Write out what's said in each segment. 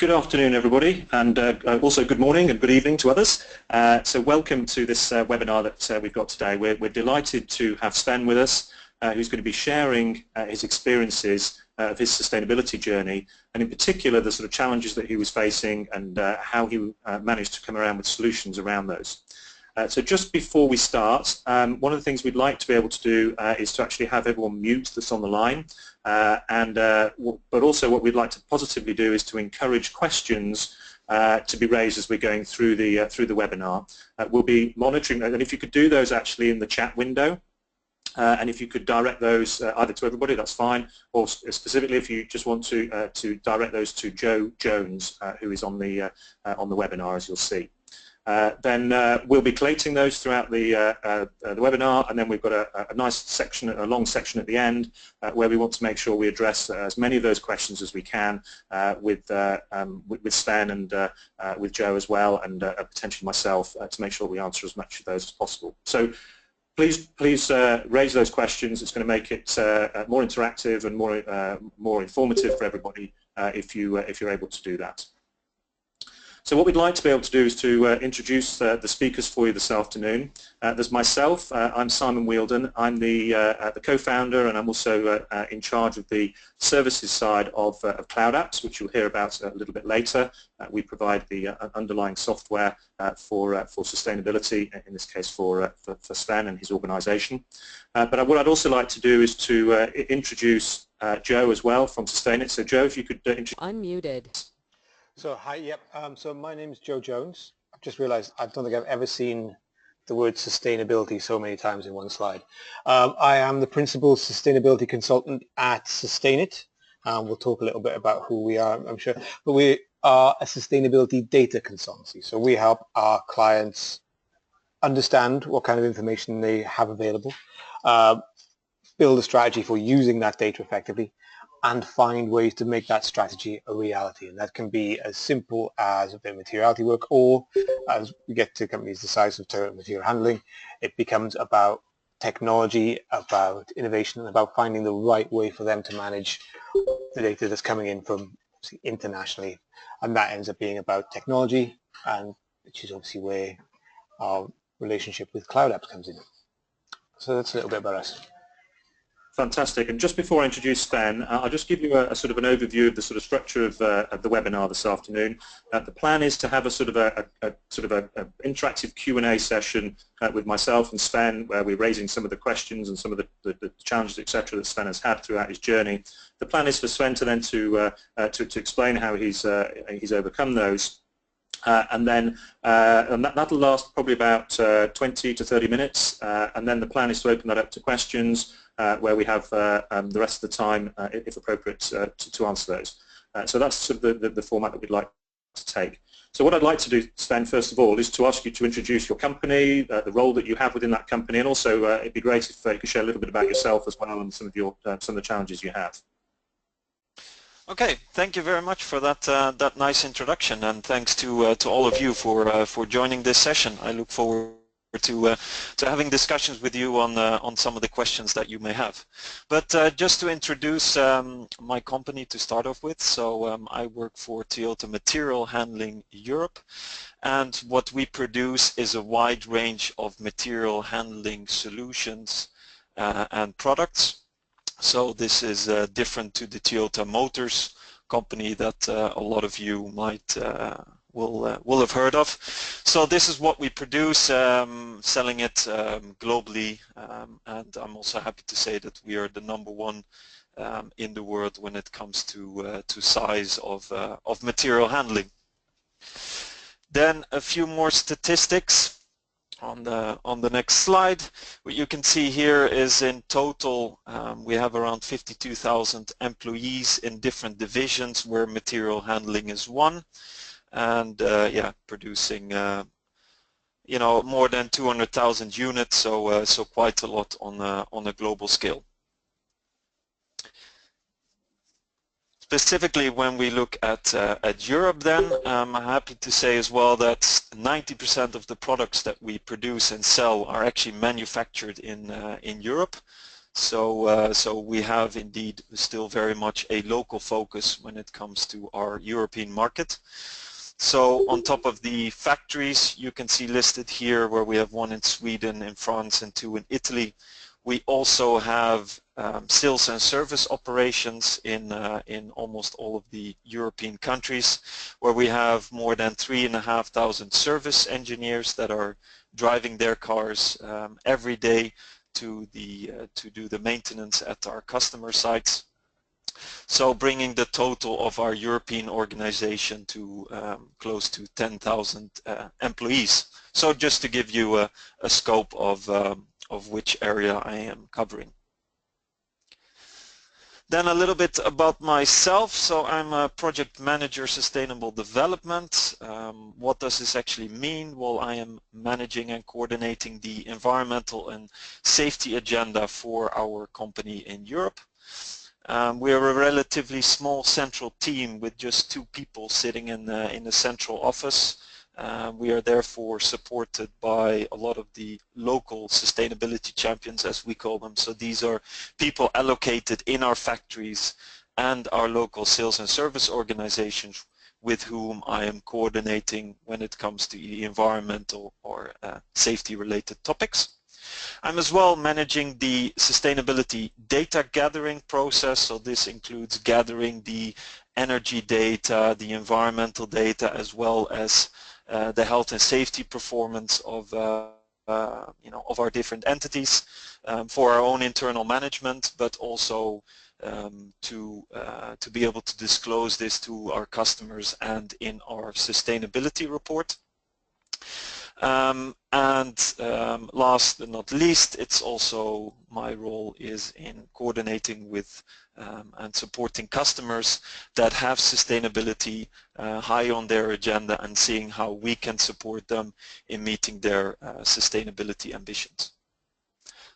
Good afternoon, everybody, and also good morning and good evening to others. So welcome to this webinar that we've got today. We're delighted to have Sven with us, who's going to be sharing his experiences of his sustainability journey, and in particular the sort of challenges that he was facing and how he managed to come around with solutions around those. So just before we start, one of the things we'd like to be able to do is to actually have everyone mute that's on the line, but also what we'd like to positively do is to encourage questions to be raised as we're going through the webinar. We'll be monitoring, and if you could do those actually in the chat window, and if you could direct those either to everybody, that's fine, or specifically if you just want to direct those to Joe Jones, who is on the webinar, as you'll see. Then we'll be collating those throughout the webinar, and then we've got a nice section, a long section at the end, where we want to make sure we address as many of those questions as we can with Sven and with Joe as well, and potentially myself, to make sure we answer as much of those as possible. So please raise those questions. It's going to make it more interactive and more informative for everybody if you're able to do that. So what we'd like to be able to do is to introduce the speakers for you this afternoon. There's myself. I'm Simon Wielden. I'm the co-founder, and I'm also in charge of the services side of CloudApps, which you'll hear about a little bit later. We provide the underlying software for sustainability, in this case for Sven and his organisation. But what I'd also like to do is to introduce Joe as well from SustainIt. So Joe, if you could introduce. Unmuted. So hi, yep. So my name is Joe Jones. I've just realised I don't think I've ever seen the word sustainability so many times in one slide. I am the principal sustainability consultant at SustainIt. We'll talk a little bit about who we are, I'm sure. But we are a sustainability data consultancy. So we help our clients understand what kind of information they have available, build a strategy for using that data effectively, and find ways to make that strategy a reality. And that can be as simple as a bit of materiality work, or as we get to companies the size of material handling, it becomes about technology, about innovation, and about finding the right way for them to manage the data that's coming in from internationally. And that ends up being about technology, and which is obviously where our relationship with CloudApps comes in. So that's a little bit about us. Fantastic. And just before I introduce Sven, I'll just give you a sort of an overview of the sort of structure of the webinar this afternoon. The plan is to have a sort of a interactive Q&A session with myself and Sven, where we're raising some of the questions and some of the challenges, etc., that Sven has had throughout his journey. The plan is for Sven to then to explain how he's overcome those. And then that'll last probably about 20 to 30 minutes, and then the plan is to open that up to questions, where we have the rest of the time, if appropriate, to answer those. So that's sort of the format that we'd like to take. So what I'd like to do, Sven, first of all, is to ask you to introduce your company, the role that you have within that company, and also it'd be great if you could share a little bit about yourself as well and some of the challenges you have. Okay, thank you very much for that nice introduction, and thanks to all of you for joining this session. I look forward to having discussions with you on some of the questions that you may have. But just to introduce my company to start off with, so I work for Toyota Material Handling Europe, and what we produce is a wide range of material handling solutions and products. So this is different to the Toyota Motors company that a lot of you might will have heard of. So this is what we produce, selling it globally, and I'm also happy to say that we are the #1 in the world when it comes to size of material handling. Then a few more statistics. On the next slide, what you can see here is in total we have around 52,000 employees in different divisions where material handling is one, and yeah, producing you know, more than 200,000 units, so quite a lot on a global scale. Specifically, when we look at Europe, then I'm happy to say as well that 90% of the products that we produce and sell are actually manufactured in Europe. So we have indeed still very much a local focus when it comes to our European market. So on top of the factories you can see listed here, where we have one in Sweden, in France, and two in Italy, we also have sales and service operations in almost all of the European countries, where we have more than 3,500 service engineers that are driving their cars every day to do the maintenance at our customer sites. So bringing the total of our European organization to close to 10,000 employees. So just to give you a scope of which area I am covering. Then a little bit about myself. So I'm a project manager sustainable development. What does this actually mean? Well, I am managing and coordinating the environmental and safety agenda for our company in Europe. We are a relatively small central team with just 2 people sitting in the central office. We are therefore supported by a lot of the local sustainability champions, as we call them. So these are people allocated in our factories and our local sales and service organizations with whom I am coordinating when it comes to the environmental or safety related topics. I'm as well managing the sustainability data gathering process, so this includes gathering the energy data, the environmental data, as well as the health and safety performance of of our different entities for our own internal management, but also to be able to disclose this to our customers and in our sustainability report. Last but not least, it's also my role is in coordinating with and supporting customers that have sustainability high on their agenda and seeing how we can support them in meeting their sustainability ambitions.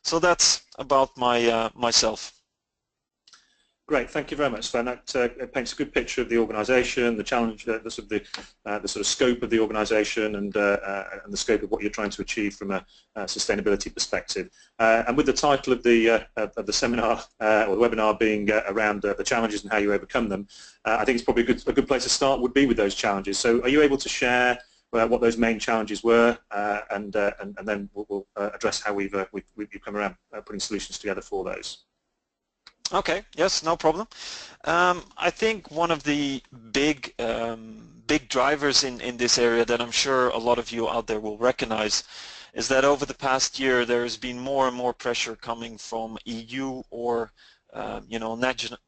So that's about myself. Great, thank you very much, Sven. That paints a good picture of the organisation, the challenge, the sort of scope of the organisation, and the scope of what you're trying to achieve from a sustainability perspective. And with the title of the seminar or the webinar being around the challenges and how you overcome them, I think it's probably a good place to start would be with those challenges. So, are you able to share what those main challenges were, and then we'll address how we've come around putting solutions together for those. Okay, yes, no problem. I think one of the big drivers in this area that I'm sure a lot of you out there will recognize is that over the past year there has been more and more pressure coming from EU or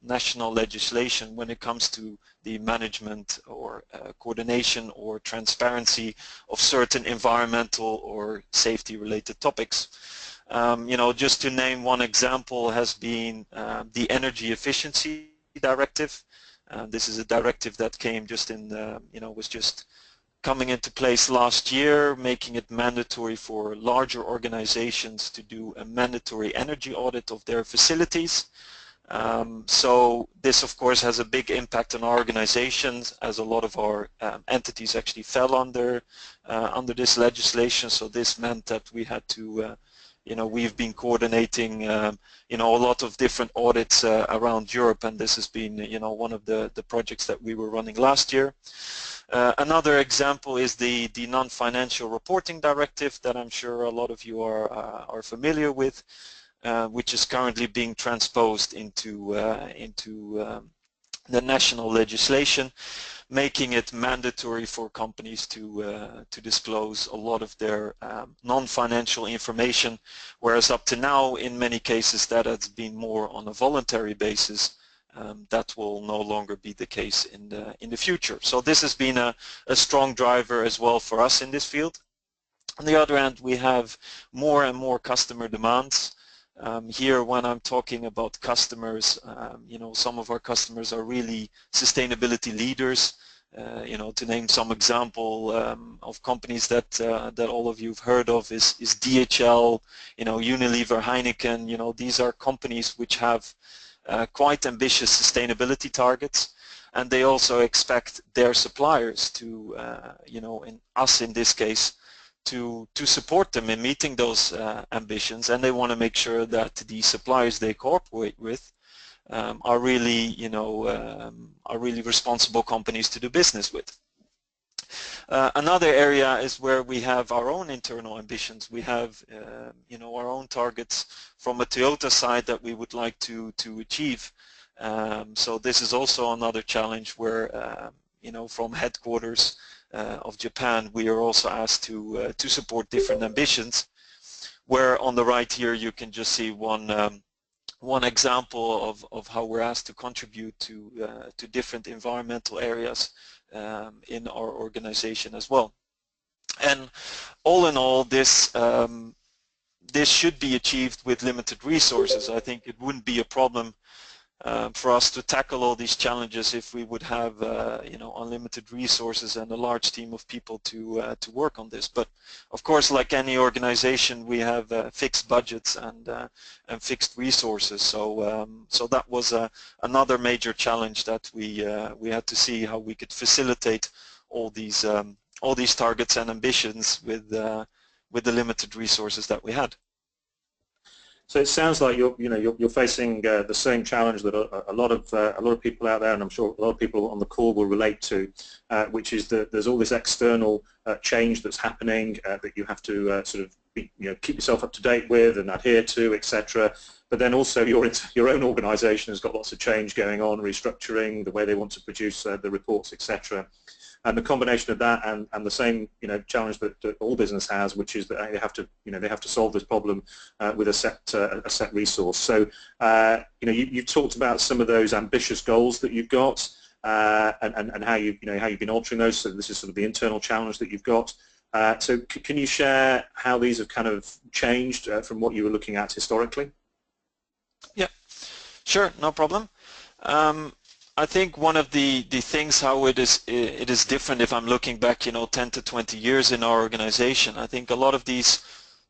national legislation when it comes to the management or coordination or transparency of certain environmental or safety related topics. Just to name one example has been the Energy Efficiency Directive. This is a directive that came just in, was just coming into place last year, making it mandatory for larger organizations to do a mandatory energy audit of their facilities. So this, of course, has a big impact on our organizations, as a lot of our entities actually fell under this legislation. So this meant that we had to we've been coordinating, a lot of different audits around Europe, and this has been, one of the projects that we were running last year. Another example is the non-financial reporting directive that I'm sure a lot of you are familiar with, which is currently being transposed into the national legislation, making it mandatory for companies to disclose a lot of their non-financial information, whereas up to now, in many cases, that has been more on a voluntary basis. That will no longer be the case in the future. So this has been a strong driver as well for us in this field. On the other hand, we have more and more customer demands. Here, when I'm talking about customers, some of our customers are really sustainability leaders. To name some example of companies that all of you have heard of is DHL, Unilever, Heineken. These are companies which have quite ambitious sustainability targets, and they also expect their suppliers to, in this case, to support them in meeting those ambitions, and they want to make sure that the suppliers they cooperate with are really, are really responsible companies to do business with. Another area is where we have our own internal ambitions. We have, our own targets from a Toyota side that we would like to achieve. So this is also another challenge where, from headquarters of Japan, we are also asked to support different ambitions. Where on the right here you can just see one example of how we're asked to contribute to different environmental areas in our organization as well. And all in all, this should be achieved with limited resources. I think it wouldn't be a problem for us to tackle all these challenges if we would have unlimited resources and a large team of people to work on this. But of course, like any organization, we have fixed budgets and fixed resources. So so that was another major challenge that we had to see how we could facilitate all these targets and ambitions with the limited resources that we had. So it sounds like you're facing the same challenge that a lot of people out there, and I'm sure a lot of people on the call will relate to, which is that there's all this external change that's happening that you have to sort of keep yourself up to date with and adhere to, etc. But then also your own organisation has got lots of change going on, restructuring, the way they want to produce the reports, etc. And the combination of that and the same challenge that all business has, which is that they have to solve this problem with a set resource. So you've talked about some of those ambitious goals that you've got and how you've been altering those. So this is sort of the internal challenge that you've got. So can you share how these have kind of changed from what you were looking at historically? Yeah, sure, no problem. I think one of the things how it is different if I'm looking back 10 to 20 years in our organization. I think a lot of these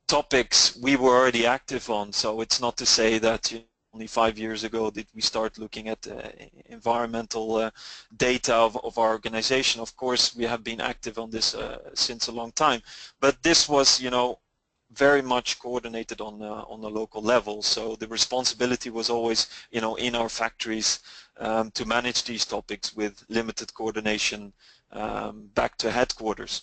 topics we were already active on, so it's not to say that only 5 years ago did we start looking at environmental data of our organization. Of course we have been active on this since a long time, but this was very much coordinated on the local level. So the responsibility was always in our factories to manage these topics with limited coordination back to headquarters.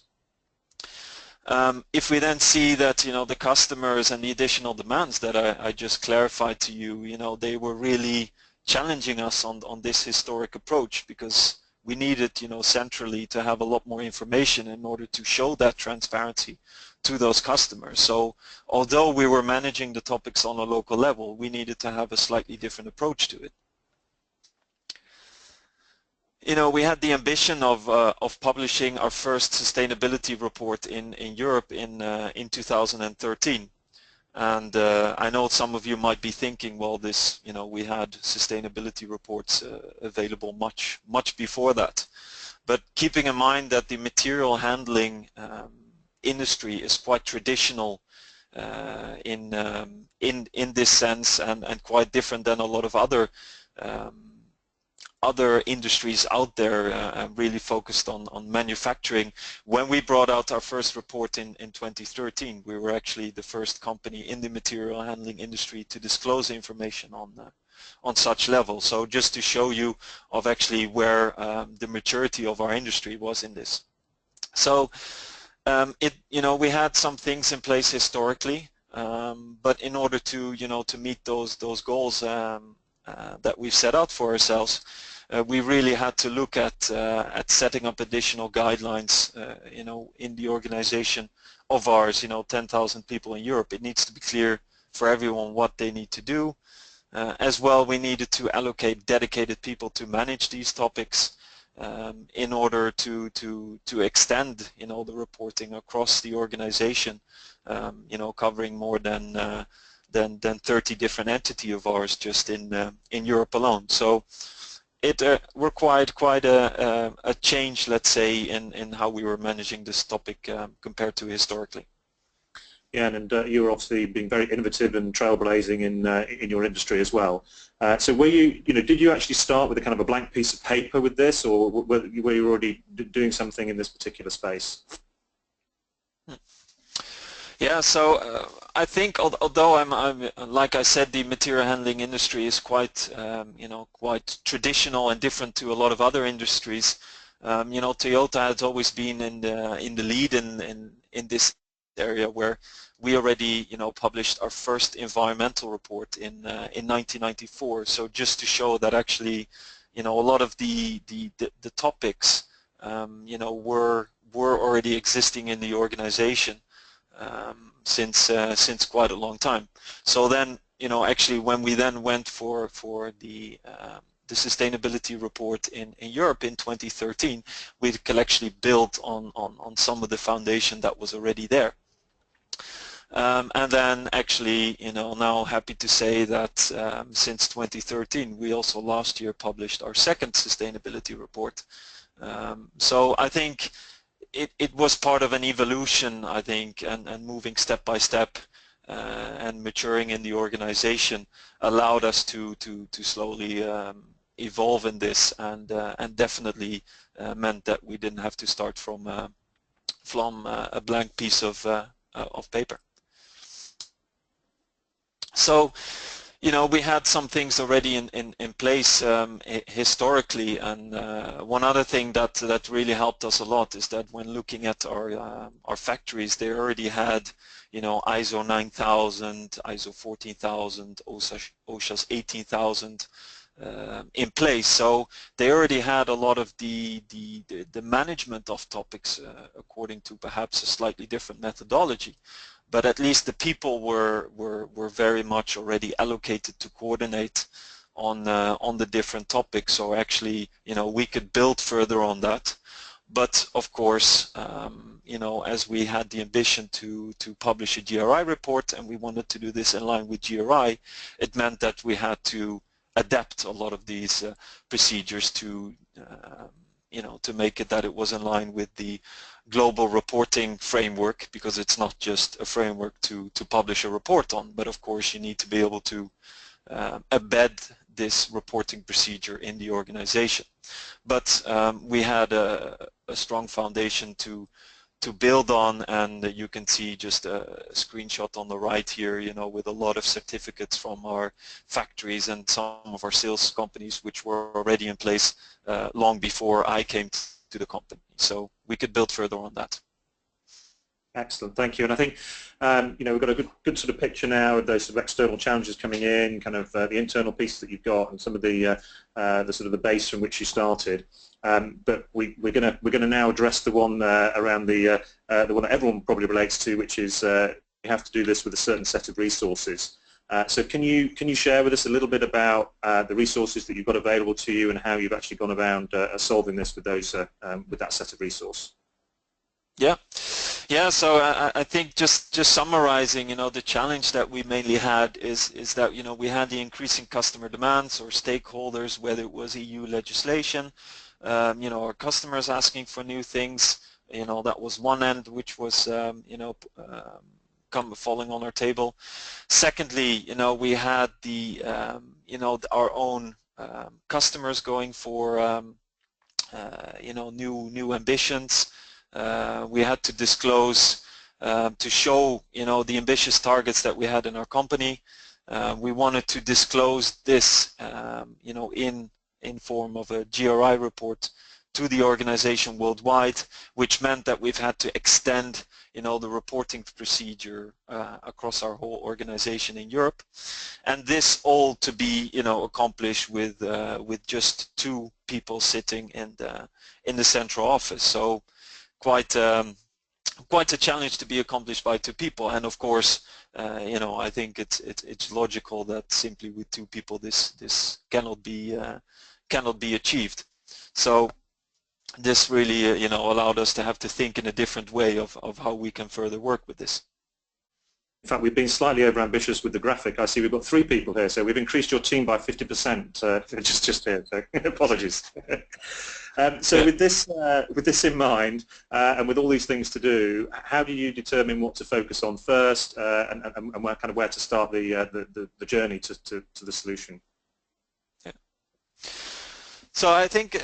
If we then see that the customers and the additional demands that I just clarified to you, they were really challenging us on this historic approach, because we needed centrally to have a lot more information in order to show that transparency to those customers. So although we were managing the topics on a local level, we needed to have a slightly different approach to it. We had the ambition of publishing our first sustainability report in Europe in 2013, and I know some of you might be thinking, well, this we had sustainability reports available much before that. But keeping in mind that the material handling industry is quite traditional in this sense, and quite different than a lot of other industries out there, really focused on manufacturing. When we brought out our first report in 2013, we were actually the first company in the material handling industry to disclose information on such levels. So just to show you of actually where the maturity of our industry was in this. So we had some things in place historically, but in order to to meet those goals that we've set out for ourselves, we really had to look at setting up additional guidelines, in the organization of ours, 10,000 people in Europe. It needs to be clear for everyone what they need to do. As well, we needed to allocate dedicated people to manage these topics in order to extend, the reporting across the organization, covering more than 30 different entities of ours just in Europe alone. So it required quite a change, let's say, in how we were managing this topic compared to historically. Yeah, and you were obviously being very innovative and trailblazing in your industry as well. So were you, did you actually start with a kind of a blank piece of paper with this, or were you already doing something in this particular space? Yeah, so I think although I'm like I said, the material handling industry is quite quite traditional and different to a lot of other industries. Toyota has always been in the lead in this area, where we already published our first environmental report in 1994. So just to show that actually a lot of the topics were already existing in the organization since quite a long time. So then, actually, when we then went for the sustainability report in Europe in 2013, we could actually build on some of the foundation that was already there. And then actually, now happy to say that since 2013, we also last year published our second sustainability report. So I think it was part of an evolution, I think, and moving step by step and maturing in the organization allowed us to slowly evolve in this, and definitely meant that we didn't have to start from a blank piece of paper. So we had some things already in place historically, and one other thing that really helped us a lot is that when looking at our factories, they already had ISO 9000, ISO 14000, OSHA's 18000 in place. So they already had a lot of the management of topics according to perhaps a slightly different methodology. But at least the people were very much already allocated to coordinate on the different topics. So actually, we could build further on that. But of course, as we had the ambition to publish a GRI report, and we wanted to do this in line with GRI, it meant that we had to adapt a lot of these procedures to to make it that it was in line with the global reporting framework, because it's not just a framework to publish a report on, but of course you need to be able to embed this reporting procedure in the organization. But we had a strong foundation to build on, and you can see just a screenshot on the right here, with a lot of certificates from our factories and some of our sales companies, which were already in place long before I came to the company. So we could build further on that. Excellent, thank you. And I think we've got a good sort of picture now of those sort of external challenges coming in, kind of the internal pieces that you've got, and some of the sort of the base from which you started. But we're gonna now address the one around the one that everyone probably relates to, which is you have to do this with a certain set of resources. So can you share with us a little bit about the resources that you've got available to you, and how you've actually gone around solving this with those with that set of resource? Yeah. So I think just summarizing, the challenge that we mainly had is that we had the increasing customer demands or stakeholders, whether it was EU legislation, our customers asking for new things. That was one end, which was falling on our table. Secondly, we had the our own customers going for new ambitions. We had to disclose to show the ambitious targets that we had in our company. We wanted to disclose this in form of a GRI report to the organization worldwide, which meant that we've had to extend the reporting procedure across our whole organization in Europe, and this all to be accomplished with just 2 people sitting in the central office. So quite a challenge to be accomplished by 2 people, and of course I think it's logical that simply with 2 people this cannot be achieved. So this really allowed us to have to think in a different way of how we can further work with this. In fact, we've been slightly over-ambitious with the graphic. I see we've got 3 people here, so we've increased your team by 50% just here, so apologies. So with this in mind, and with all these things to do, how do you determine what to focus on first, and where to start the journey to the solution? Yeah. So I think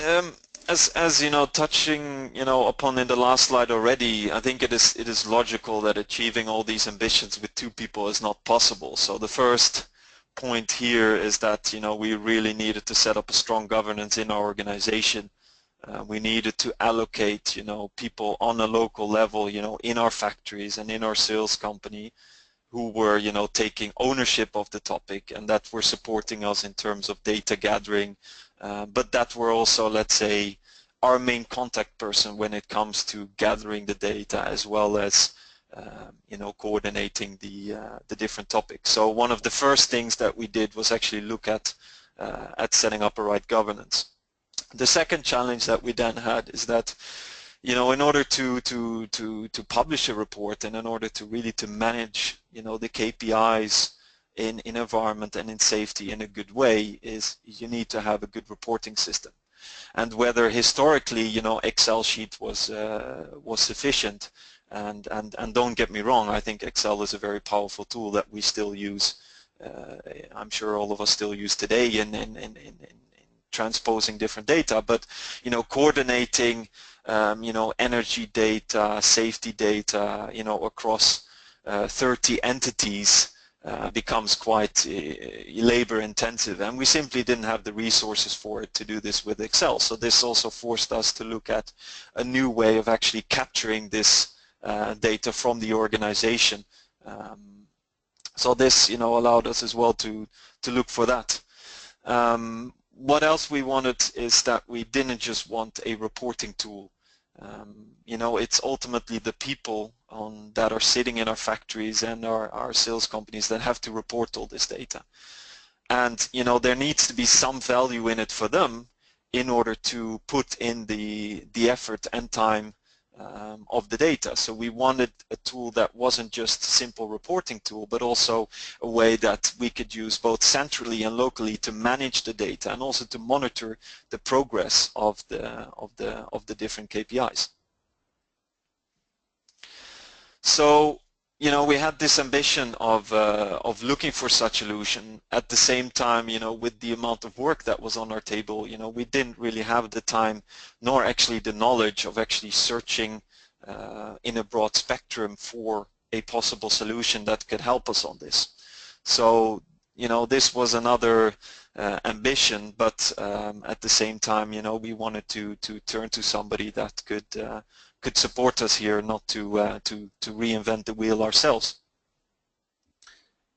As you know, touching upon in the last slide already, I think it is logical that achieving all these ambitions with 2 people is not possible. So the first point here is that we really needed to set up a strong governance in our organization. We needed to allocate people on a local level in our factories and in our sales company who were taking ownership of the topic and that were supporting us in terms of data gathering, but that were also, let's say, our main contact person when it comes to gathering the data as well as coordinating the different topics. So one of the first things that we did was actually look at setting up a right governance. The second challenge that we then had is that in order to publish a report and in order to really to manage the KPIs in environment and in safety in a good way, is you need to have a good reporting system. And whether historically Excel sheet was sufficient, and don't get me wrong, I think Excel is a very powerful tool that we still use. I'm sure all of us still use today in transposing different data, but coordinating energy data, safety data across 30 entities becomes quite labor intensive, and we simply didn't have the resources for it to do this with Excel. So this also forced us to look at a new way of actually capturing this data from the organization. So this allowed us as well to look for that. What else we wanted is that we didn't just want a reporting tool. It's ultimately the people that are sitting in our factories and our sales companies that have to report all this data. And there needs to be some value in it for them in order to put in the effort and time of the data. So we wanted a tool that wasn't just a simple reporting tool, but also a way that we could use both centrally and locally to manage the data and also to monitor the progress of the different KPIs. So we had this ambition of looking for such a solution. At the same time, with the amount of work that was on our table, we didn't really have the time nor actually the knowledge of actually searching in a broad spectrum for a possible solution that could help us on this. So this was another ambition, but at the same time, we wanted to turn to somebody that could support us here, not to reinvent the wheel ourselves.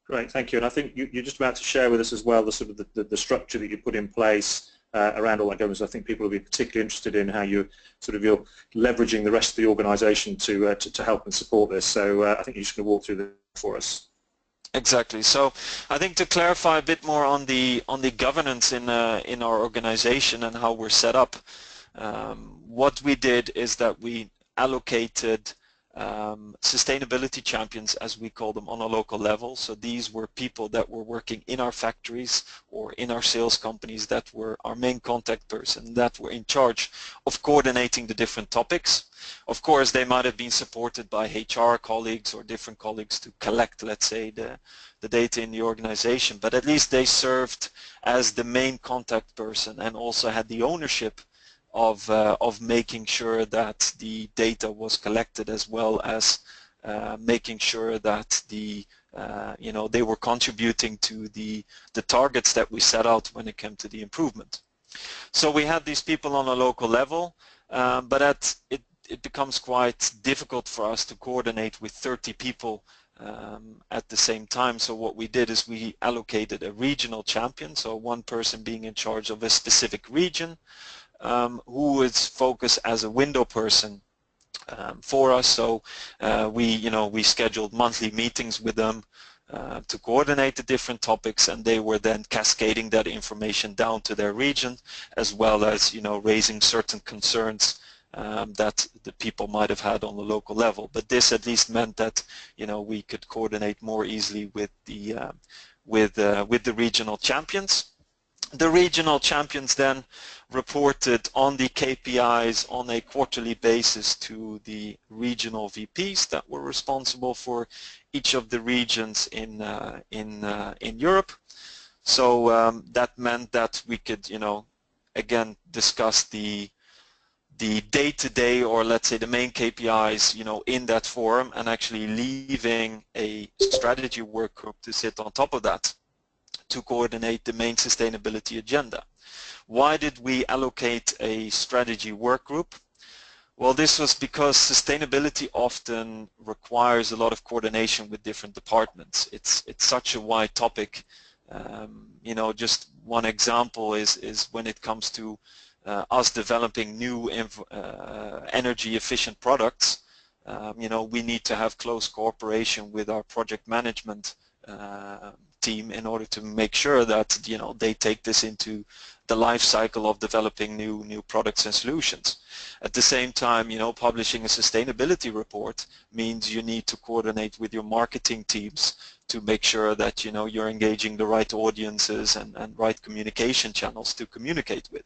Great, thank you. And I think you're just about to share with us as well the sort of the structure that you put in place around all that governance. I think people will be particularly interested in how you're leveraging the rest of the organisation to help and support this. So I think you're just going to walk through that for us. Exactly. So I think to clarify a bit more on the governance in our organisation and how we're set up, what we did is that we allocated sustainability champions, as we call them, on a local level. So these were people that were working in our factories or in our sales companies that were our main contact person, that were in charge of coordinating the different topics. Of course, they might have been supported by HR colleagues or different colleagues to collect, let's say, the data in the organization, but at least they served as the main contact person and also had the ownership of making sure that the data was collected, as well as making sure that they were contributing to the targets that we set out when it came to the improvement. So we had these people on a local level, but it becomes quite difficult for us to coordinate with 30 people at the same time. So what we did is we allocated a regional champion, so one person being in charge of a specific region, who is focused as a window person for us. So we scheduled monthly meetings with them to coordinate the different topics, and they were then cascading that information down to their region, as well as raising certain concerns that the people might have had on the local level. But this at least meant that we could coordinate more easily with the regional champions. The regional champions then reported on the KPIs on a quarterly basis to the regional VPs that were responsible for each of the regions in Europe. So that meant that we could, again, discuss the the day-to-day, or let's say the main KPIs, in that forum, and actually leaving a strategy work group to sit on top of that to coordinate the main sustainability agenda. Why did we allocate a strategy work group? Well, this was because sustainability often requires a lot of coordination with different departments. It's such a wide topic. Just one example is when it comes to us developing new energy efficient products. We need to have close cooperation with our project management team in order to make sure that they take this into the life cycle of developing new products and solutions. At the same time, publishing a sustainability report means you need to coordinate with your marketing teams to make sure that you're engaging the right audiences and right communication channels to communicate with.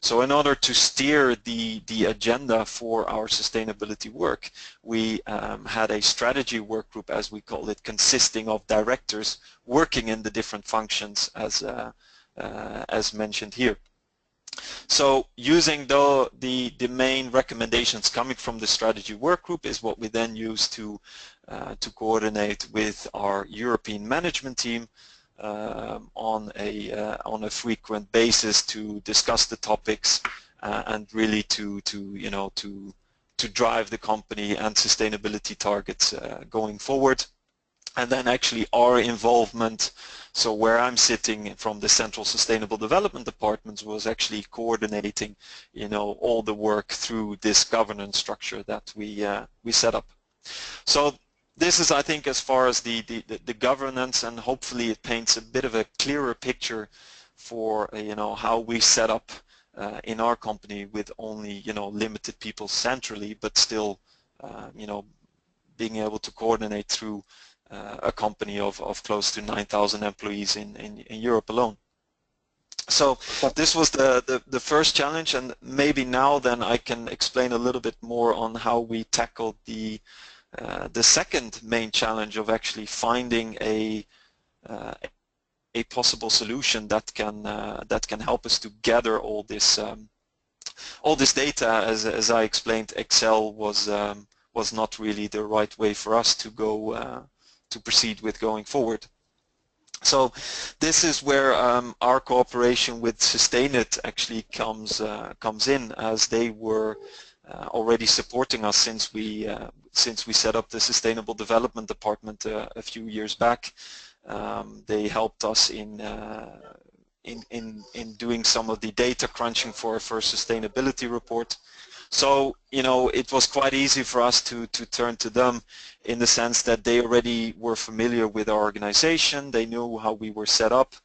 So in order to steer the agenda for our sustainability work, we had a strategy work group, as we call it, consisting of directors working in the different functions as mentioned here. So using the main recommendations coming from the strategy work group is what we then use to coordinate with our European management team on a frequent basis to discuss the topics and really to drive the company and sustainability targets going forward. And then actually our involvement, so where I'm sitting from the Central Sustainable Development Department, was actually coordinating all the work through this governance structure that we set up. So this is, I think, as far as the governance, and hopefully it paints a bit of a clearer picture for how we set up in our company with only limited people centrally, but still being able to coordinate through a company of close to 9,000 employees in Europe alone. So this was the first challenge, and maybe now then I can explain a little bit more on how we tackled the second main challenge of actually finding a possible solution that can help us to gather all this data. As I explained, Excel was not really the right way for us to go to proceed with going forward. So this is where our cooperation with SustainIt actually comes in, as they were already supporting us since we set up the Sustainable Development Department a few years back. They helped us in doing some of the data crunching for our first sustainability report. So it was quite easy for us to turn to them, in the sense that they already were familiar with our organization, they knew how we were set up,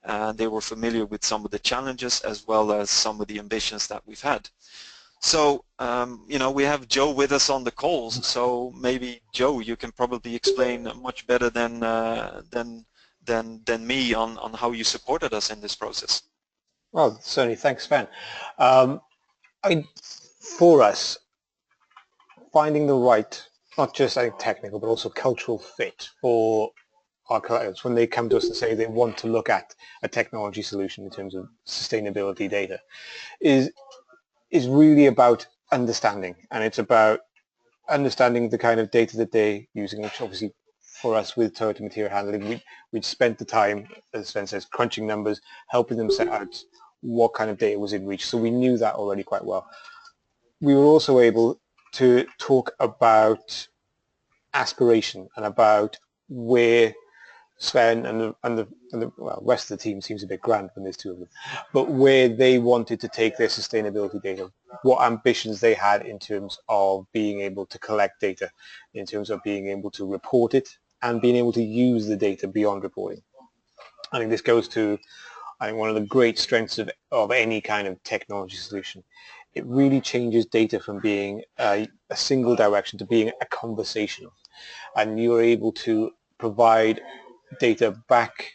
and they were familiar with some of the challenges as well as some of the ambitions that we've had. So we have Joe with us on the calls, so maybe Joe, you can probably explain much better than me on how you supported us in this process. Well, certainly, thanks, Sven. For us, finding the right, not just technical, but also cultural fit for our clients when they come to us and say they want to look at a technology solution in terms of sustainability data is really about understanding, and it's about understanding the kind of data that they're using, which obviously for us with Toyota Material Handling, we'd spent the time, as Sven says, crunching numbers, helping them set out what kind of data was in reach, so we knew that already quite well. We were also able to talk about aspiration and about where Sven and the rest of the team, seems a bit grand when there's two of them, but where they wanted to take their sustainability data, what ambitions they had in terms of being able to collect data, in terms of being able to report it, and being able to use the data beyond reporting. I think this goes to, one of the great strengths of any kind of technology solution. It really changes data from being a single direction to being a conversational, and you're able to provide data back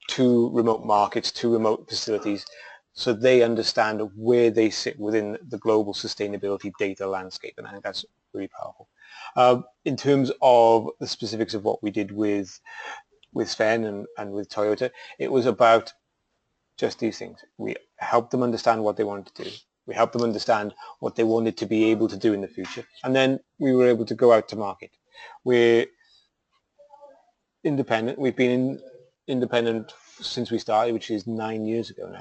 to remote markets, to remote facilities, so they understand where they sit within the global sustainability data landscape, and I think that's really powerful. In terms of the specifics of what we did with Sven and with Toyota, it was about just these things. We helped them understand what they wanted to do. We helped them understand what they wanted to be able to do in the future. And then we were able to go out to market. We're independent. We've been independent since we started, which is 9 years ago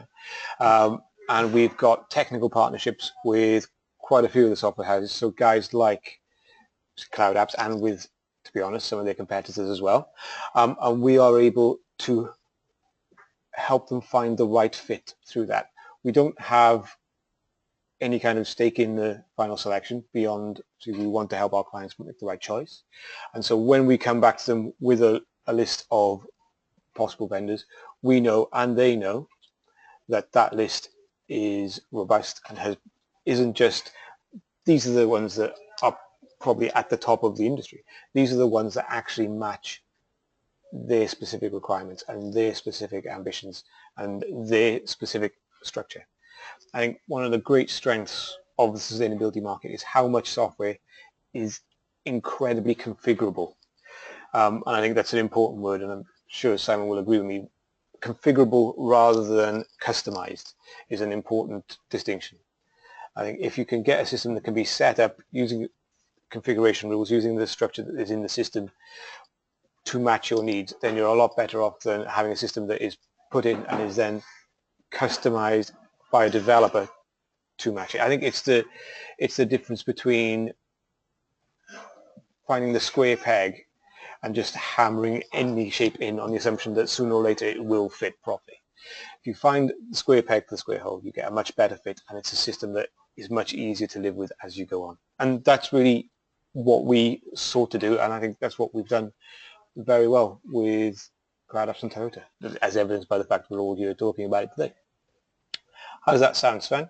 now. And we've got technical partnerships with quite a few of the software houses. So guys like CloudApps and with, to be honest, some of their competitors as well. And we are able to help them find the right fit through that. We don't have any kind of stake in the final selection beyond, so we want to help our clients make the right choice. And so when we come back to them with a list of possible vendors, we know and they know that that list is robust and isn't just, these are the ones that are probably at the top of the industry. These are the ones that actually match their specific requirements and their specific ambitions and their specific structure. I think one of the great strengths of the sustainability market is how much software is incredibly configurable. And I think that's an important word, and I'm sure Simon will agree with me. Configurable rather than customized is an important distinction. I think if you can get a system that can be set up using configuration rules, using the structure that is in the system to match your needs, then you're a lot better off than having a system that is put in and is then customized by a developer to match it. I think it's the difference between finding the square peg and just hammering any shape in on the assumption that sooner or later it will fit properly. If you find the square peg for the square hole, you get a much better fit, and it's a system that is much easier to live with as you go on. And that's really what we sought to do, and I think that's what we've done very well with CloudApps and Toyota, as evidenced by the fact we're all here talking about it today. How does that sound, Sven?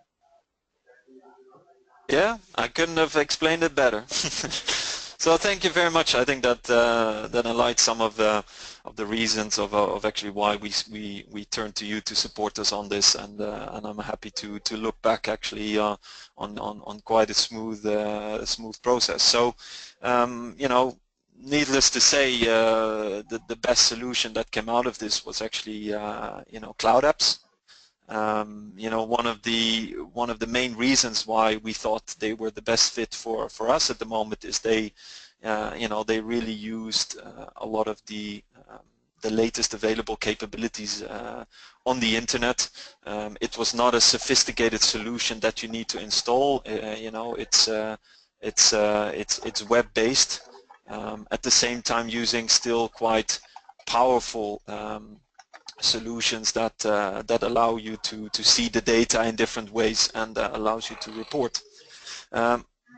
Yeah, I couldn't have explained it better. So thank you very much. I think that that highlights some of the reasons of actually why we turn to you to support us on this, and I'm happy to look back actually on quite a smooth process. So you know, needless to say, the best solution that came out of this was actually you know, CloudApps. You know, one of the main reasons why we thought they were the best fit for us at the moment is they you know, they really used a lot of the latest available capabilities on the internet. It was not a sophisticated solution that you need to install. You know, it's web-based, at the same time using still quite powerful solutions that allow you to see the data in different ways, and allows you to report.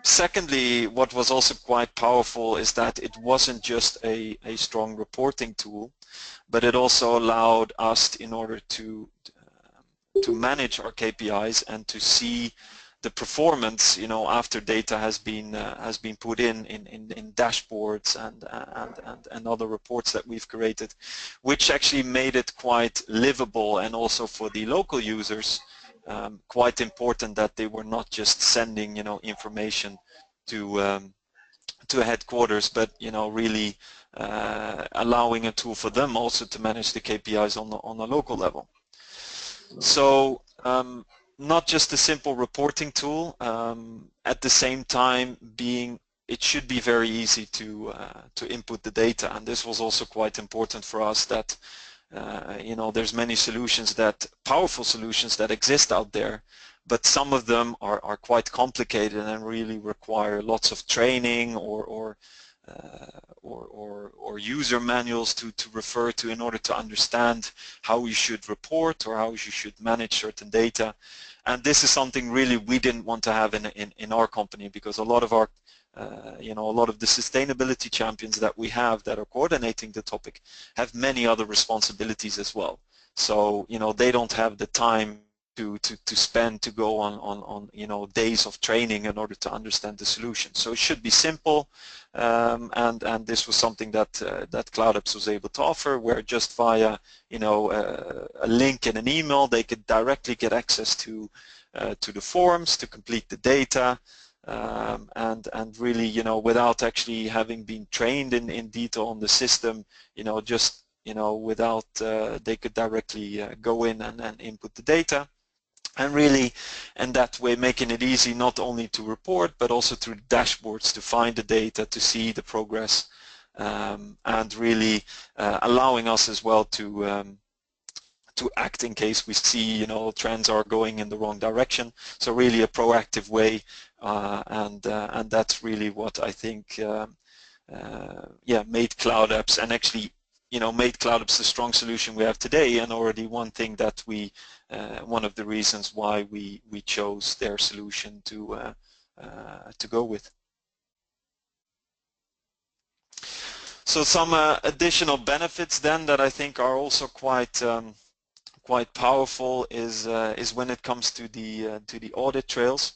Secondly, what was also quite powerful is that it wasn't just a strong reporting tool, but it also allowed us, in order to manage our KPIs and to see the performance, you know, after data has been put in dashboards and other reports that we've created, which actually made it quite livable, and also for the local users quite important that they were not just sending, you know, information to headquarters, but, you know, really allowing a tool for them also to manage the KPIs on a local level. So not just a simple reporting tool, at the same time it should be very easy to input the data, and this was also quite important for us, that you know, there's many solutions, powerful solutions that exist out there, but some of them are quite complicated and really require lots of training or user manuals to refer to in order to understand how you should report or how you should manage certain data. And this is something really we didn't want to have in our company, because a lot of our you know, a lot of the sustainability champions that we have that are coordinating the topic have many other responsibilities as well. So, you know, they don't have the time to spend to go on you know, days of training in order to understand the solution. So it should be simple, and this was something that CloudApps was able to offer, where just via, you know, a link in an email, they could directly get access to the forms to complete the data. And really, you know, without actually having been trained in detail on the system, you know, just, you know, without they could directly go in and input the data. and really in that way making it easy not only to report but also through dashboards to find the data, to see the progress, and really allowing us as well to act in case we see trends are going in the wrong direction. So really a proactive way, and that's really what I think made CloudApps, and actually made CloudApps the strong solution we have today, and already one thing that one of the reasons why we chose their solution to go with. So some additional benefits then that I think are also quite powerful is when it comes to the audit trails.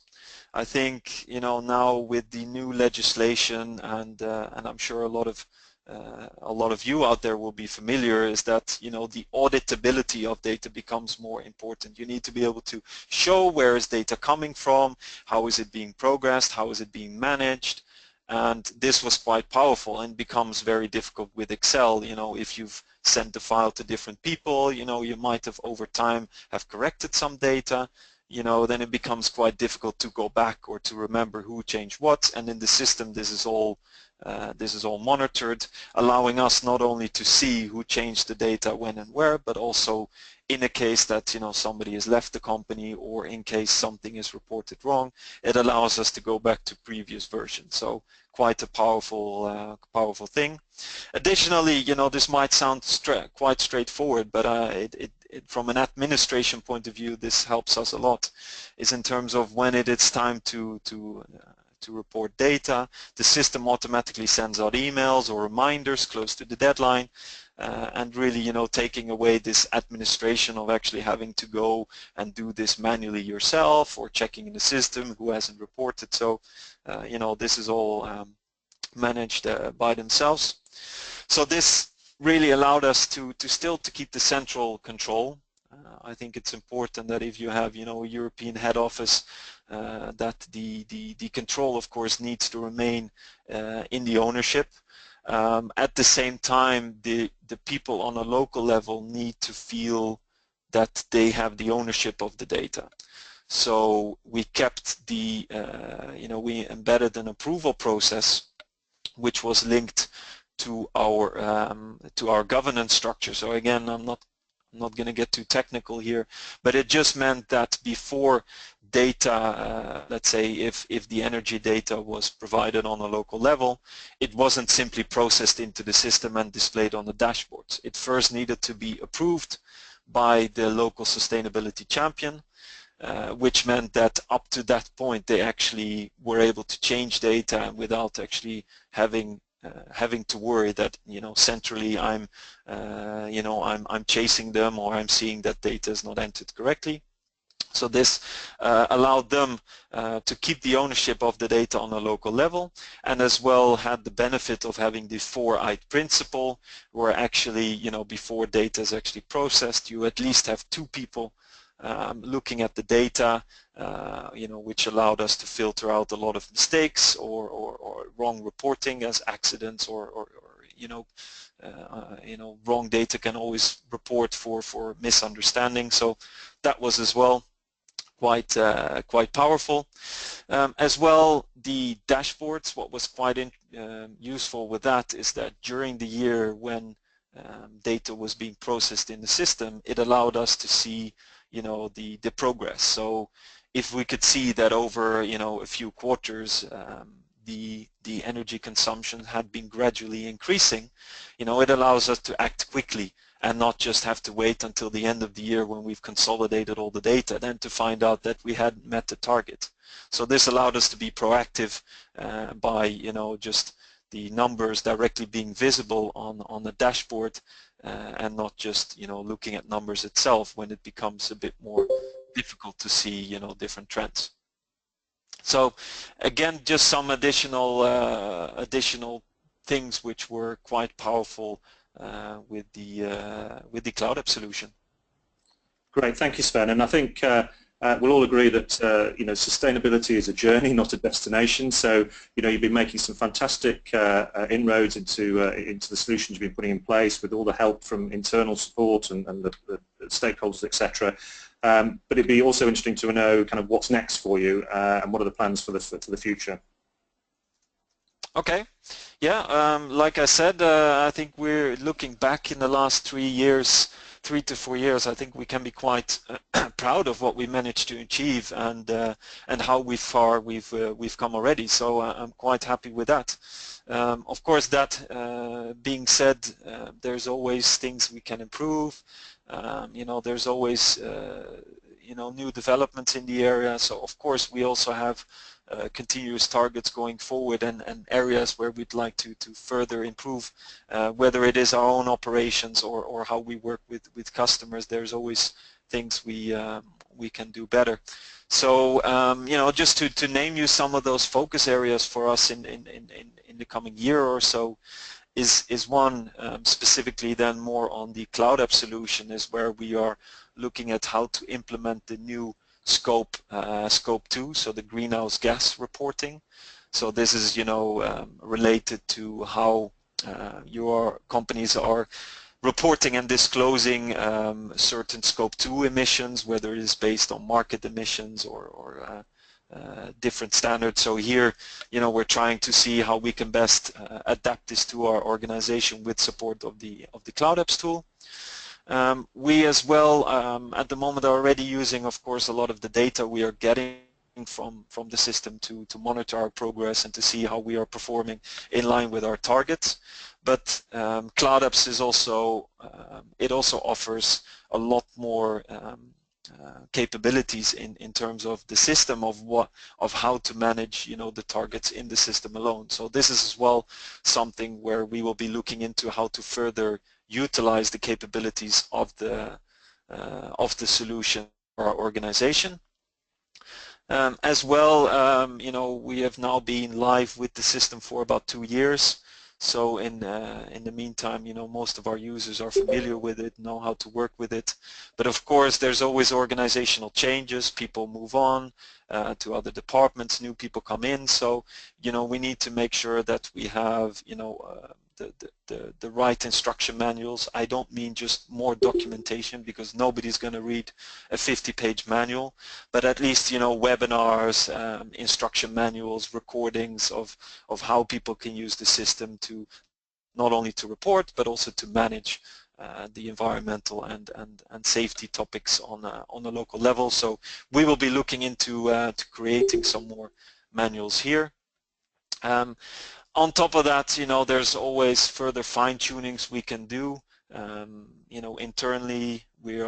I think now with the new legislation, and I'm sure a lot of you out there will be familiar, is that the auditability of data becomes more important. You need to be able to show where is data coming from, how is it being progressed, how is it being managed, and this was quite powerful and becomes very difficult with Excel. If you've sent the file to different people, you might have over time have corrected some data, then it becomes quite difficult to go back or to remember who changed what, and in the system this is all monitored, allowing us not only to see who changed the data when and where, but also in a case that somebody has left the company, or in case something is reported wrong, it allows us to go back to previous versions. So quite a powerful thing. Additionally, this might sound quite straightforward, but from an administration point of view, this helps us a lot, is in terms of when it is time to report data, the system automatically sends out emails or reminders close to the deadline, and really taking away this administration of actually having to go and do this manually yourself, or checking in the system who hasn't reported. So this is all managed by themselves. So this really allowed us to still keep the central control. I think it's important that if you have a European head office, that the control of course needs to remain in the ownership. At the same time, the people on a local level need to feel that they have the ownership of the data. So we kept we embedded an approval process which was linked to our governance structure. So again, I'm not going to get too technical here, but it just meant that before data, let's say if the energy data was provided on a local level, it wasn't simply processed into the system and displayed on the dashboard. It first needed to be approved by the local sustainability champion, which meant that up to that point they actually were able to change data without actually having to worry that centrally I'm chasing them, or I'm seeing that data is not entered correctly. So this allowed them to keep the ownership of the data on a local level, and as well had the benefit of having the 4I principle, where actually before data is actually processed, you at least have two people looking at the data, which allowed us to filter out a lot of mistakes or wrong reporting as accidents, or wrong data can always report for misunderstanding. So that was as well quite powerful. As well, the dashboards, what was quite useful with that is that during the year when data was being processed in the system, it allowed us to see the progress. So if we could see that over a few quarters the energy consumption had been gradually increasing, it allows us to act quickly and not just have to wait until the end of the year when we've consolidated all the data then to find out that we hadn't met the target. So this allowed us to be proactive by just the numbers directly being visible on the dashboard, and not just looking at numbers itself when it becomes a bit more difficult to see different trends. So again, just some additional things which were quite powerful with the CloudApps solution. Great, thank you, Sven. And I think we'll all agree that sustainability is a journey, not a destination. So you've been making some fantastic inroads into the solutions you've been putting in place with all the help from internal support and the stakeholders, etc. but it'd be also interesting to know kind of what's next for you and what are the plans for the future. Okay. Yeah, like I said, I think we're looking back in the last 3 years, 3 to 4 years. I think we can be quite proud of what we managed to achieve and how far we've come already. So I'm quite happy with that. Of course, that being said, there's always things we can improve. You know, there's always you know, new developments in the area. So of course, we also have continuous targets going forward and areas where we'd like to further improve, whether it is our own operations or how we work with customers. There's always things we can do better. So you know, just to name you some of those focus areas for us in the coming year or so is one specifically then more on the CloudApps solution, is where we are looking at how to implement the new scope 2, so the greenhouse gas reporting. So this is, you know, related to how your companies are reporting and disclosing certain scope 2 emissions, whether it is based on market emissions or different standards. So here, you know, we're trying to see how we can best adapt this to our organization with support of the CloudApps tool. We as well at the moment are already using, of course, a lot of the data we are getting from the system to monitor our progress and to see how we are performing in line with our targets. But CloudApps is also it also offers a lot more capabilities in terms of the system of how to manage, you know, the targets in the system alone. So this is as well something where we will be looking into how to further utilize the capabilities of the solution for our organization. As well, you know, we have now been live with the system for about 2 years. So in the meantime, you know, most of our users are familiar with it, know how to work with it. But of course, there's always organizational changes. People move on to other departments, new people come in. So, you know, we need to make sure that we have, you know, the right instruction manuals. I don't mean just more documentation, because nobody's going to read a 50-page manual, but at least, you know, webinars, instruction manuals, recordings of how people can use the system to not only to report but also to manage the environmental and safety topics on a local level. So we will be looking into to creating some more manuals here. On top of that, you know, there's always further fine-tunings we can do. You know, internally we're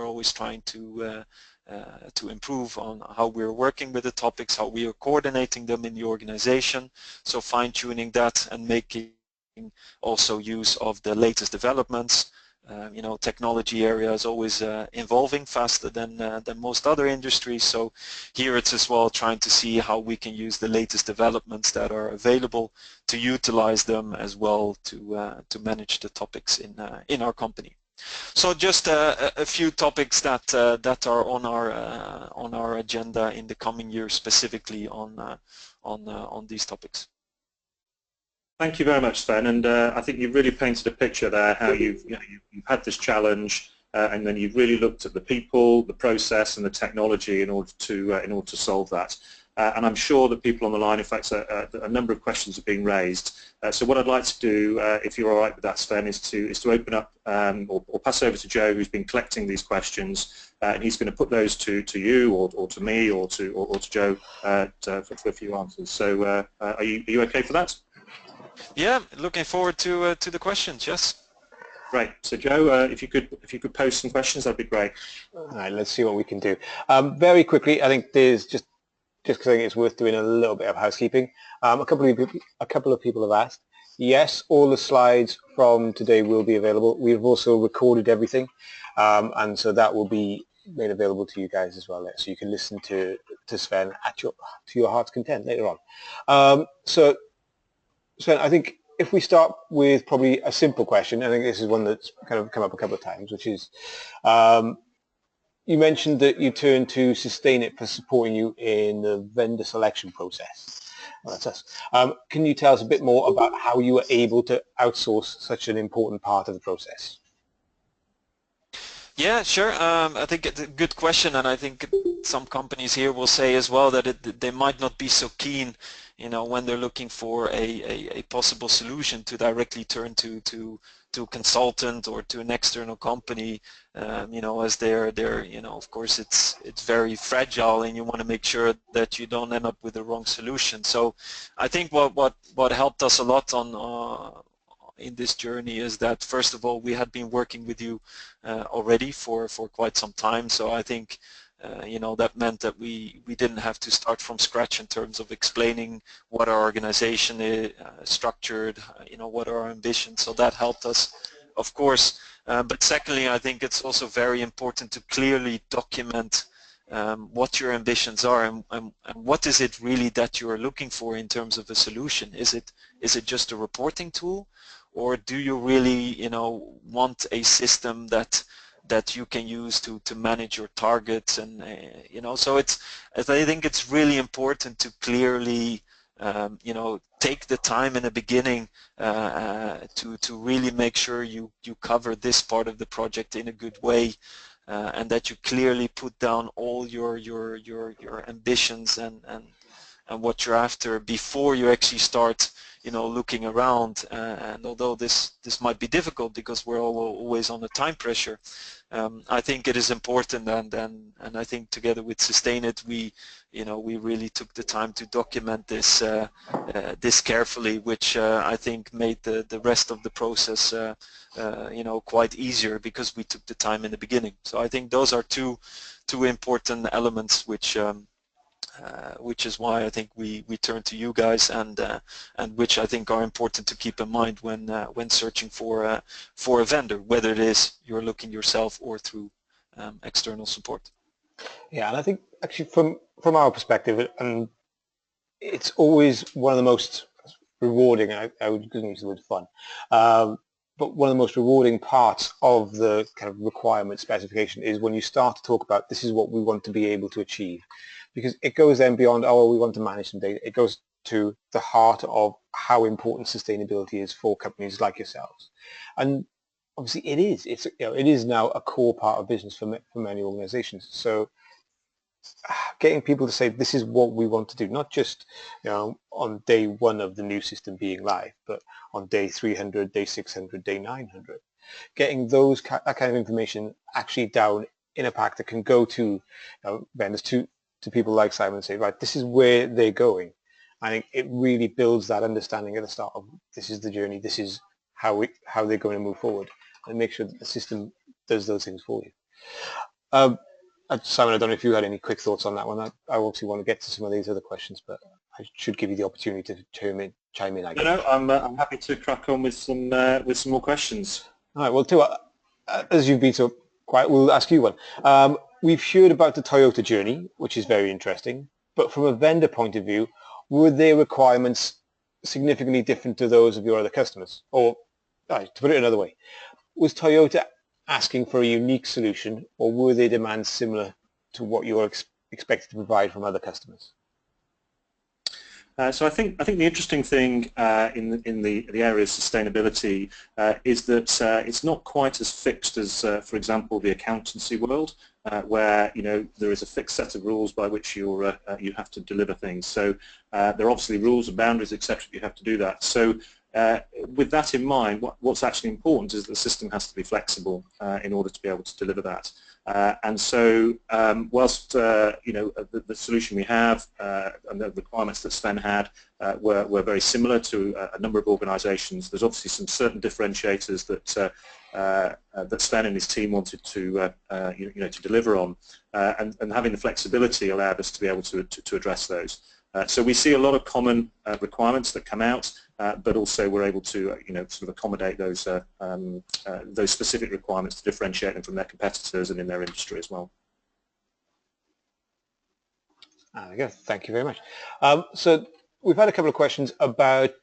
always trying to improve on how we're working with the topics, how we are coordinating them in the organization. So fine-tuning that and making also use of the latest developments. You know, technology area is always evolving faster than most other industries. So here it's as well trying to see how we can use the latest developments that are available to utilize them as well to manage the topics in our company. So just a few topics that are on our agenda in the coming years, specifically on these topics. Thank you very much, Sven, and I think you've really painted a picture there how you've had this challenge, and then you've really looked at the people, the process, and the technology in order to solve that. And I'm sure that people on the line, in fact, a number of questions are being raised. So what I'd like to do, if you're all right with that, Sven, is to open up or pass over to Joe, who's been collecting these questions, and he's going to put those to you or to me or to Joe for a few answers. So are you okay for that? Yeah, looking forward to the questions. Yes. Great. So Joe, if you could post some questions, that'd be great. All right, let's see what we can do. Very quickly, I think there's just because I think it's worth doing a little bit of housekeeping. A couple of people have asked. Yes, all the slides from today will be available. We've also recorded everything, and so that will be made available to you guys as well, so you can listen to Sven to your heart's content later on. So Sven, I think if we start with probably a simple question, I think this is one that's kind of come up a couple of times, which is, you mentioned that you turned to SustainIt for supporting you in the vendor selection process. Well, that's us. Can you tell us a bit more about how you were able to outsource such an important part of the process? Yeah, sure. I think it's a good question, and I think some companies here will say as well that they might not be so keen, when they're looking for a possible solution to directly turn to a consultant or to an external company, as they're, of course it's very fragile, and you want to make sure that you don't end up with the wrong solution. So I think what helped us a lot on in this journey is that, first of all, we had been working with you already for quite some time. So I think that meant that we didn't have to start from scratch in terms of explaining what our organization is structured, what are our ambitions. So that helped us, of course. But secondly, I think it's also very important to clearly document what your ambitions are, and what is it really that you are looking for in terms of a solution. Is it just a reporting tool, or do you really want a system that you can use to manage your targets? And so I think it's really important to clearly take the time in the beginning to really make sure you cover this part of the project in a good way, and that you clearly put down all your ambitions and what you're after before you actually start looking around. And although this might be difficult because we're always on a time pressure, I think it is important, and I think together with SustainIt we really took the time to document this carefully, which I think made the rest of the process quite easier, because we took the time in the beginning. So I think those are two important elements which is why I think we turn to you guys, and which I think are important to keep in mind when searching for a vendor, whether it is you're looking yourself or through external support. Yeah, and I think actually from our perspective, and it's always one of the most rewarding, I would use the word fun, but one of the most rewarding parts of the kind of requirement specification is when you start to talk about this is what we want to be able to achieve, because it goes then beyond, oh, we want to manage some data. It goes to the heart of how important sustainability is for companies like yourselves. And obviously it is. It is now a core part of business for many organizations. So getting people to say this is what we want to do, not just on day one of the new system being live, but on day 300, day 600, day 900, getting that kind of information actually down in a pack that can go to vendors, to people like Simon, and say, right, this is where they're going. I think it really builds that understanding at the start of this is the journey, this is how they're going to move forward, and make sure that the system does those things for you. Simon, I don't know if you had any quick thoughts on that one. I obviously want to get to some of these other questions, but I should give you the opportunity to chime in. I guess. I'm happy to crack on with some more questions. All right. Well, too, as you've been so quiet, we'll ask you one. We've heard about the Toyota journey, which is very interesting. But from a vendor point of view, were their requirements significantly different to those of your other customers? Or, to put it another way, was Toyota asking for a unique solution, or were their demands similar to what you are expected to provide from other customers? So I think the interesting thing in the area of sustainability is that it's not quite as fixed as, for example, the accountancy world, where there is a fixed set of rules by which you have to deliver things. So there are obviously rules and boundaries, etc. You have to do that. So with that in mind, what's actually important is that the system has to be flexible in order to be able to deliver that. And so whilst the solution we have and the requirements that Sven had were very similar to a number of organisations, there's obviously some certain differentiators that Sven and his team wanted to to deliver on, and having the flexibility allowed us to be able to address those. So we see a lot of common requirements that come out, but also we're able to sort of accommodate those specific requirements to differentiate them from their competitors and in their industry as well. There we go. Thank you very much. So we've had a couple of questions about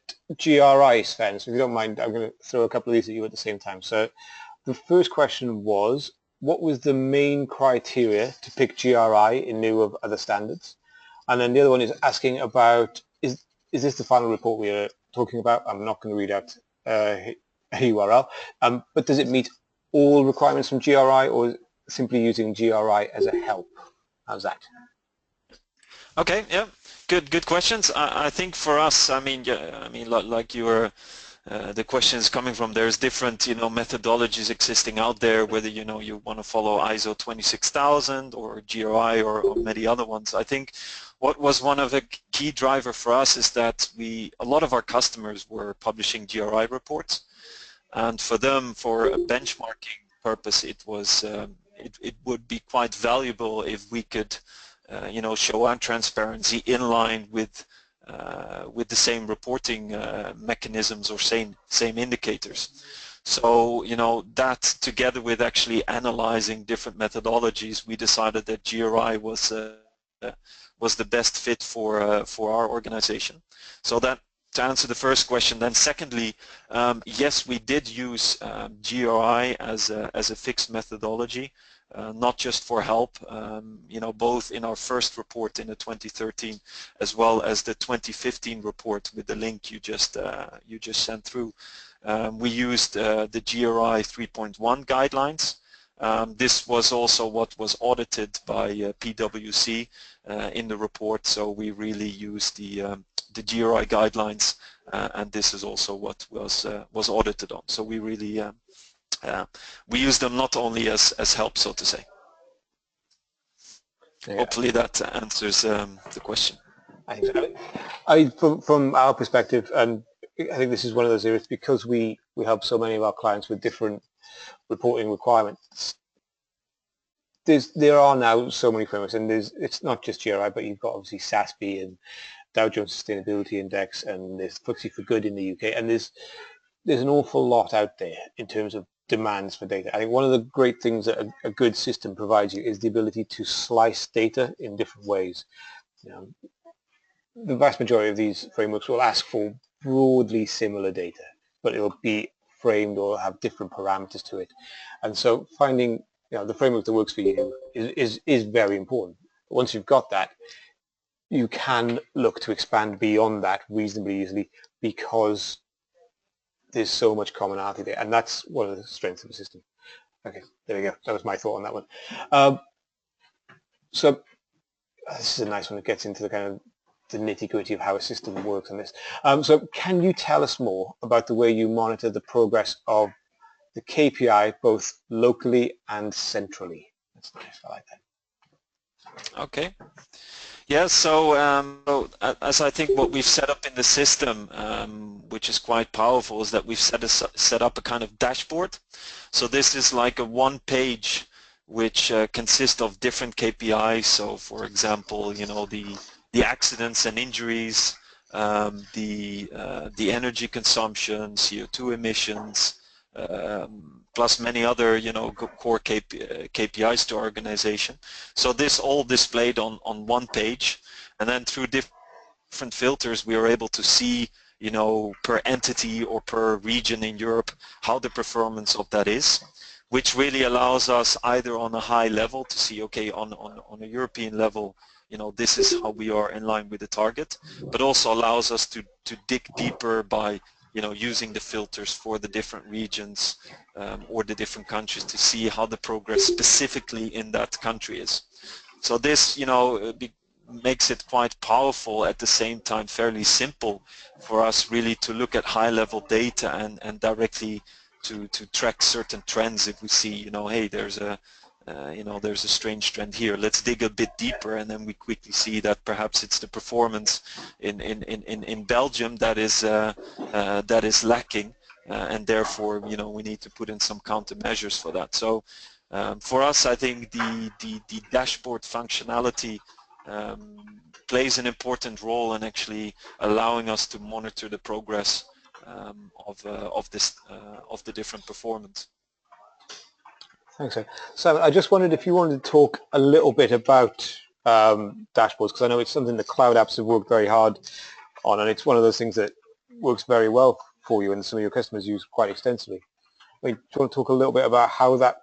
GRI, Sven. So if you don't mind, I'm going to throw a couple of these at you at the same time. So the first question was, what was the main criteria to pick GRI in lieu of other standards? And then the other one is asking about, is this the final report we are talking about? I'm not going to read out a URL, but does it meet all requirements from GRI, or simply using GRI as a help? How's that? Okay, yeah, good questions. I think for us, I mean, yeah, I mean, like you were, the question is coming from, there's different, methodologies existing out there, whether, you want to follow ISO 26000 or GRI or many other ones. I think what was one of the key driver for us is that a lot of our customers were publishing GRI reports, and for them, for a benchmarking purpose, it was, it would be quite valuable if we could show our transparency in line with the same reporting mechanisms or same indicators. So that together with actually analyzing different methodologies, we decided that GRI was the best fit for our organization. So that, to answer the first question, then secondly, yes, we did use GRI as a fixed methodology. Not just for help, both in our first report in the 2013 as well as the 2015 report with the link you just sent through. We used the GRI 3.1 guidelines. This was also what was audited by PwC in the report, so we really used the GRI guidelines, and this is also what was audited on. So we really we use them not only as help, so to say. Yeah. Hopefully that answers the question. I think so. From our perspective, and I think this is one of those areas, because we help so many of our clients with different reporting requirements. There are now so many frameworks, and it's not just GRI, but you've got obviously SASB and Dow Jones Sustainability Index, and there's FTSE for Good in the UK, and there's an awful lot out there in terms of demands for data. I think one of the great things that a good system provides you is the ability to slice data in different ways. The vast majority of these frameworks will ask for broadly similar data, but it will be framed or have different parameters to it. And so finding the framework that works for you is very important. But once you've got that, you can look to expand beyond that reasonably easily, because there's so much commonality there, and that's one of the strengths of the system. Okay, there we go. That was my thought on that one. So this is a nice one that gets into the kind of the nitty-gritty of how a system works on this. So can you tell us more about the way you monitor the progress of the KPI both locally and centrally? That's nice. I like that. Okay. Yeah, so as I think what we've set up in the system, which is quite powerful, is that we've set up a kind of dashboard. So this is like a one page which consists of different KPIs. So for example, the accidents and injuries, the energy consumption, CO2 emissions, plus many other core KPIs to our organization. So this all displayed on one page, and then through different filters we are able to see per entity or per region in Europe how the performance of that is, which really allows us either on a high level to see, okay, on a European level, this is how we are in line with the target, but also allows us to dig deeper by using the filters for the different regions or the different countries to see how the progress specifically in that country is. So this, makes it quite powerful, at the same time fairly simple for us really to look at high-level data and directly to track certain trends. If we see, hey, there's a strange trend here, let's dig a bit deeper, and then we quickly see that perhaps it's the performance in Belgium that is lacking, and therefore we need to put in some countermeasures for that. So for us, I think the dashboard functionality plays an important role in actually allowing us to monitor the progress of the different performance. Thanks, Simon. I just wondered if you wanted to talk a little bit about dashboards, because I know it's something that CloudApps have worked very hard on, and it's one of those things that works very well for you and some of your customers use quite extensively. I mean, do you want to talk a little bit about how that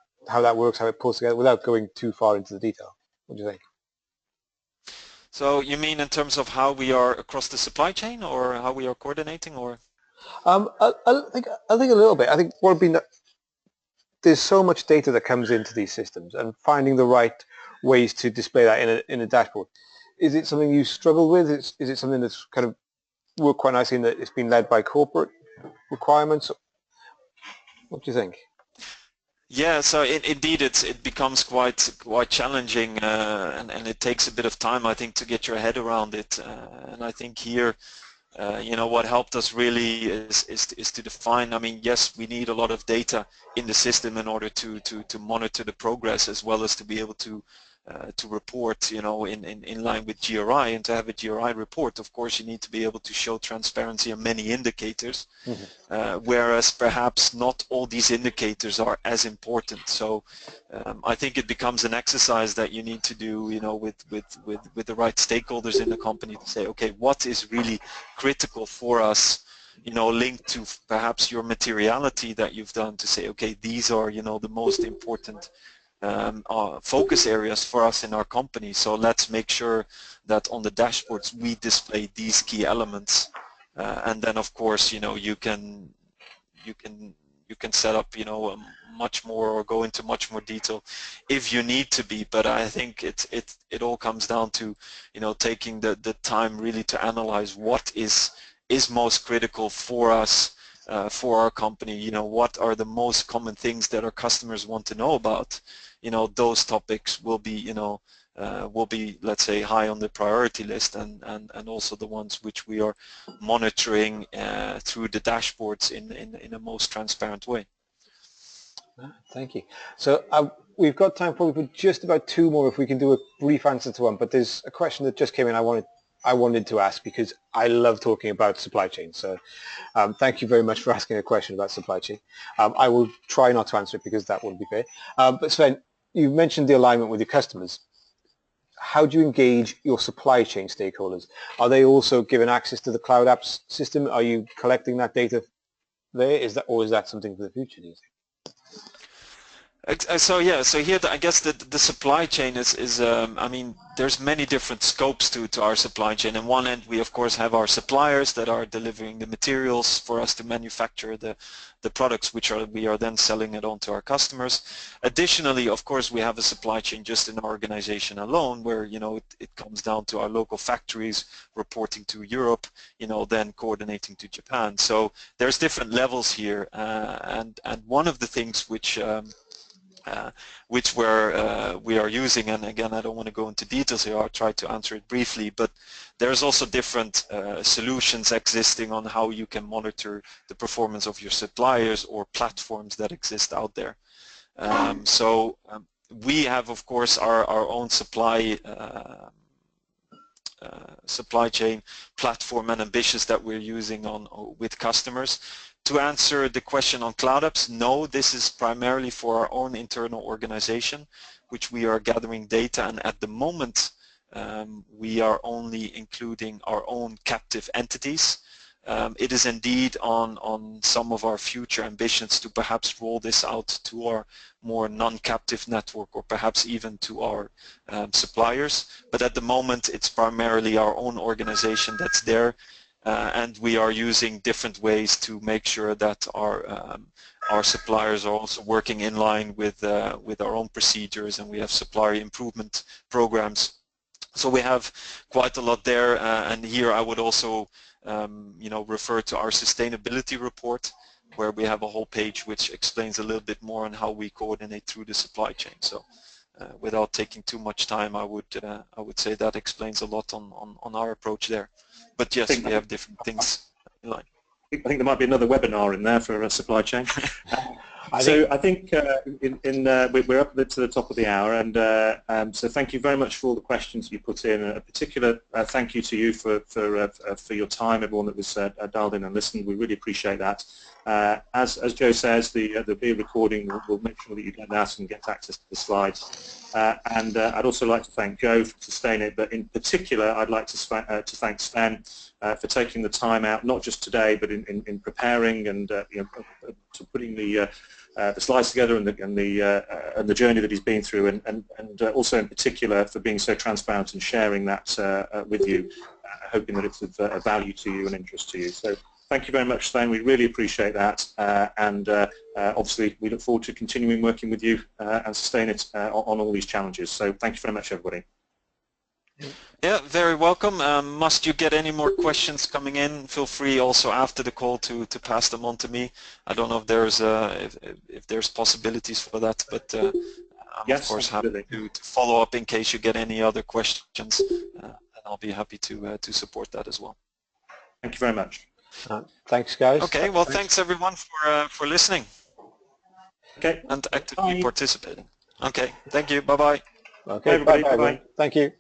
works, how it pulls together, without going too far into the detail? What do you think? So you mean in terms of how we are across the supply chain, or how we are coordinating, or? I think a little bit. I think what would be there's so much data that comes into these systems, and finding the right ways to display that in a dashboard. Is it something you struggle with? Is it something that's kind of worked quite nicely in that it's been led by corporate requirements? What do you think? Yeah, so indeed it becomes quite challenging, and it takes a bit of time, I think, to get your head around it. And I think here, you know, what helped us really is to define. I mean, yes, we need a lot of data in the system in order to monitor the progress, as well as to be able to report, you know, in line with GRI. And to have a GRI report, of course, you need to be able to show transparency on many indicators. Whereas perhaps not all these indicators are as important. So I think it becomes an exercise that you need to do, you know, with the right stakeholders in the company to say, okay, what is really critical for us, you know, linked to perhaps your materiality that you've done, to say, okay, these are, you know, the most important focus areas for us in our company. So let's make sure that on the dashboards we display these key elements. And then, of course, you know, you can set up, you know, much more, or go into much more detail if you need to be. But I think it all comes down to, you know, taking the time really to analyze what is most critical for us, for our company. You know, what are the most common things that our customers want to know about. You know, those topics will be, you know, let's say, high on the priority list, and also the ones which we are monitoring through the dashboards in a most transparent way. Thank you. So we've got time probably for just about two more, if we can do a brief answer to one. But there's a question that just came in I wanted to ask, because I love talking about supply chain. So thank you very much for asking a question about supply chain. I will try not to answer it, because that wouldn't be fair. But Sven, you mentioned the alignment with your customers. How do you engage your supply chain stakeholders? Are they also given access to the CloudApps system? Are you collecting that data there? Or is that something for the future, do you think? So yeah, so here I guess the supply chain is I mean, there's many different scopes to our supply chain. On one end, we of course have our suppliers that are delivering the materials for us to manufacture the products, which we are then selling it on to our customers. Additionally, of course, we have a supply chain just in our organization alone, where, you know, it comes down to our local factories reporting to Europe, you know, then coordinating to Japan. So there's different levels here, and one of the things which we are using, and again, I don't want to go into details here, I'll try to answer it briefly, but there's also different solutions existing on how you can monitor the performance of your suppliers, or platforms that exist out there. We have, of course, our own supply chain platform and Ambitious that we're using with customers. To answer the question on CloudApps, no, this is primarily for our own internal organization, which we are gathering data, and at the moment we are only including our own captive entities. It is indeed on some of our future ambitions to perhaps roll this out to our more non-captive network, or perhaps even to our suppliers. But at the moment, it's primarily our own organization that's there, and we are using different ways to make sure that our suppliers are also working in line with our own procedures, and we have supplier improvement programs. So we have quite a lot there, and here I would also you know, refer to our sustainability report, where we have a whole page which explains a little bit more on how we coordinate through the supply chain. So without taking too much time, I would say that explains a lot on our approach there. But yes, we have different things in line. I think there might be another webinar in there for supply chain. I think we're up to the top of the hour, and so thank you very much for all the questions you put in. A particular thank you to you for your time, everyone that was dialed in and listened. We really appreciate that. As Joe says, there'll be a recording. We'll make sure that you get that and get access to the slides. And I'd also like to thank Joe for SustainIt, but in particular, I'd like to thank Sven for taking the time out, not just today, but in preparing and you know, to putting the slides together, and the journey that he's been through, and also in particular for being so transparent and sharing that with you, hoping that it's of value to you and interest to you. So Thank you very much, Sven. We really appreciate that, and obviously we look forward to continuing working with you and SustainIt on all these challenges. So thank you very much, everybody. Yeah, very welcome. Must you get any more questions coming in, feel free also after the call to pass them on to me. I don't know if there's if there's possibilities for that, but I'm yes, of course absolutely. happy to follow up in case you get any other questions, and I'll be happy to support that as well. Thank you very much. Thanks, guys. Okay, well, thanks everyone for listening. Okay. And actively Bye. participating. Okay, thank you. Bye-bye. Okay, bye everybody. bye-bye. Bye-bye. Thank you.